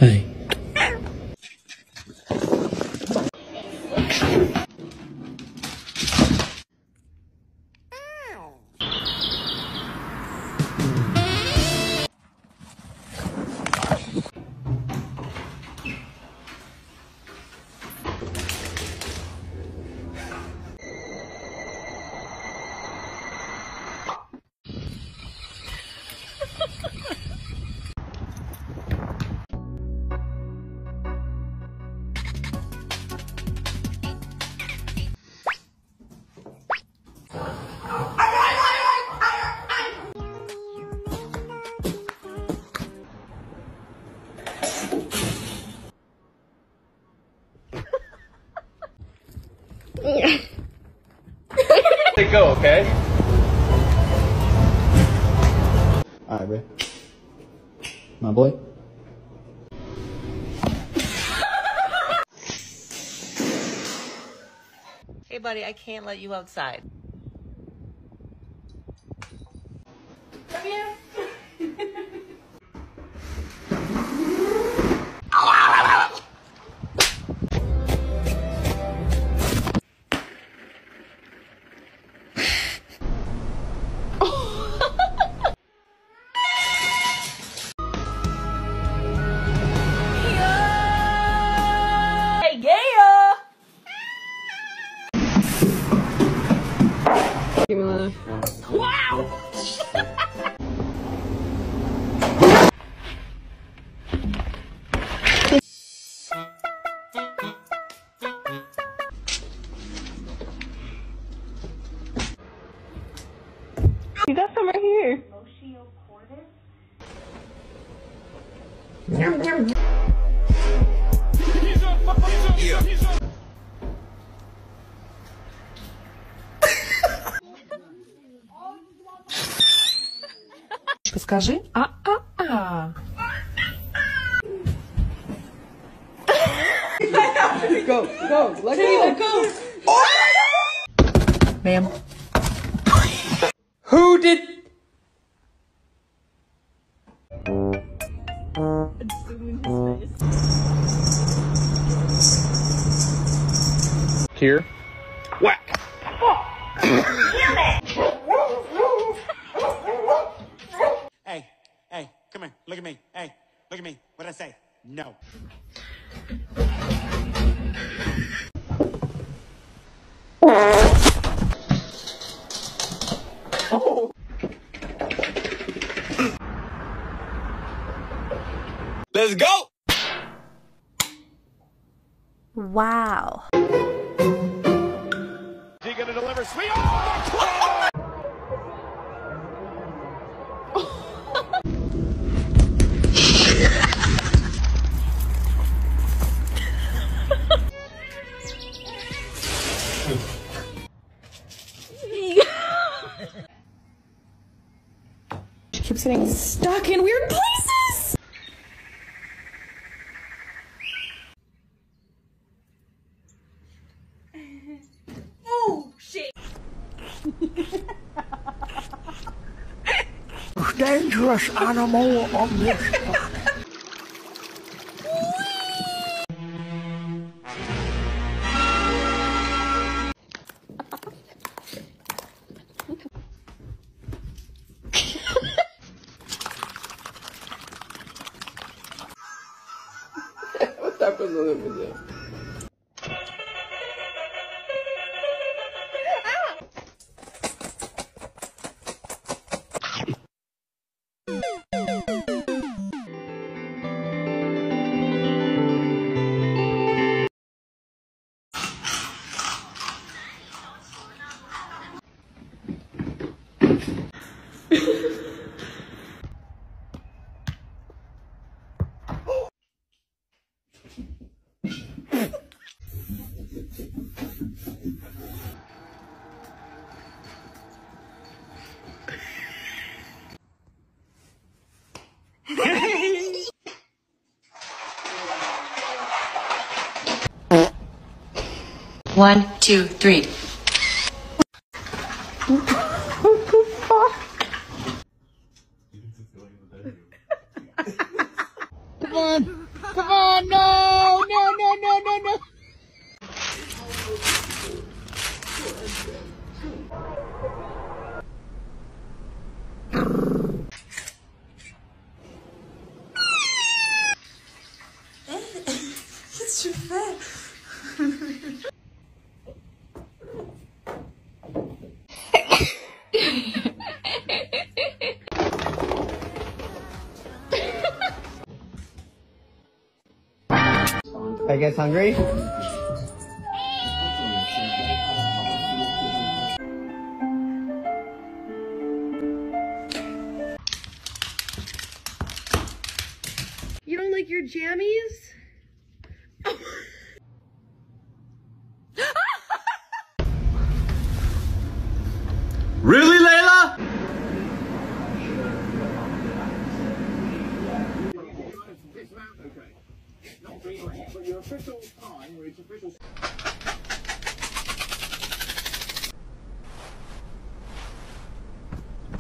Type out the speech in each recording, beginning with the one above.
Hey. Let go, okay? Alright, bro. My boy. Hey buddy, I can't let you outside. Come here. Give me one. Wow! You got some right here. Скажи а-а-а. Go, go, let go. Ma'am. Who did? Here. Whack. Hey, come here. Look at me. Hey, look at me. What'd I say? No. Let's go. Wow. Is he gonna deliver sweet? Oh! She keeps getting stuck in weird places. Oh, shit! Dangerous animal on this planet. What type of movie is it? One, two, three. What the fuck? Come on. Come on, no, no, no, no, no, no. Qu'est-ce que tu fais? Are you guys hungry? You don't like your jammies? Really, Layla?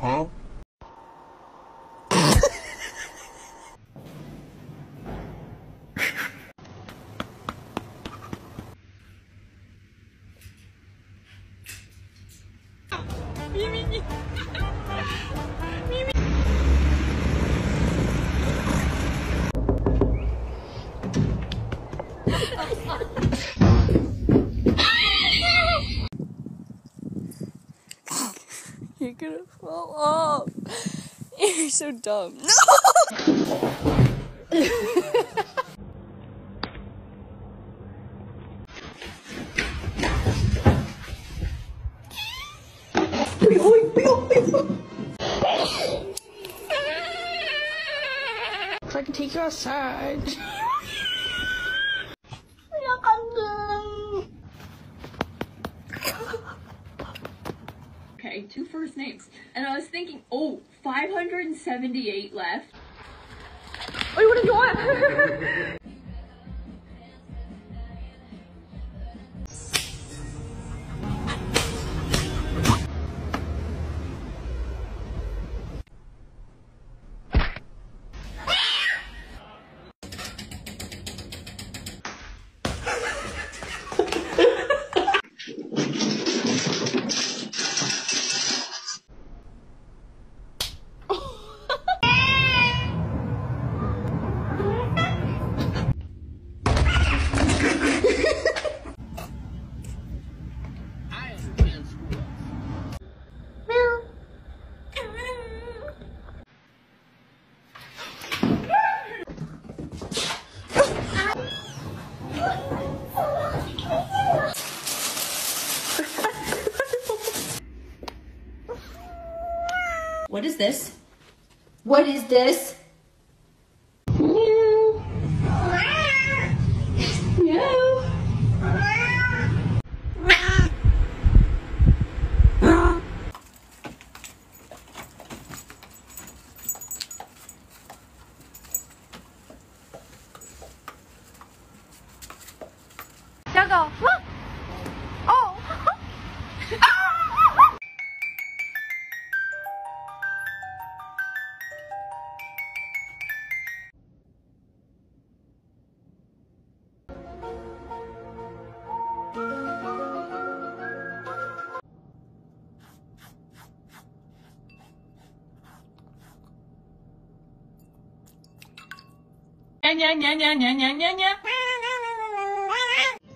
Huh? You're gonna fall off. You're so dumb. No! If I can take you outside. Okay, 2 first names. And I was thinking, oh, 578 left. Wait, what do you want? What is this? What is this?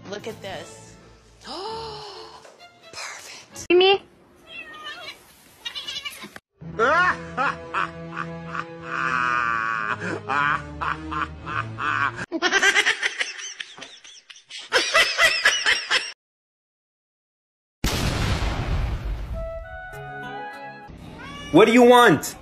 Look at this. Perfect. Me? What do you want?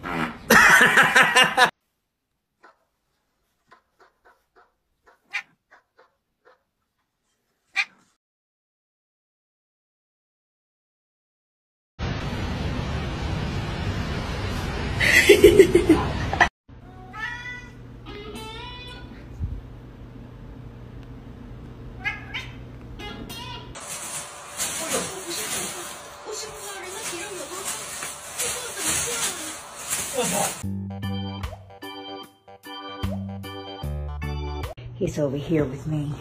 He's over here with me.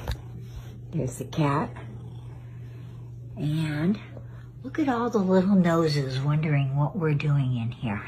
There's the cat. And look at all the little noses wondering what we're doing in here.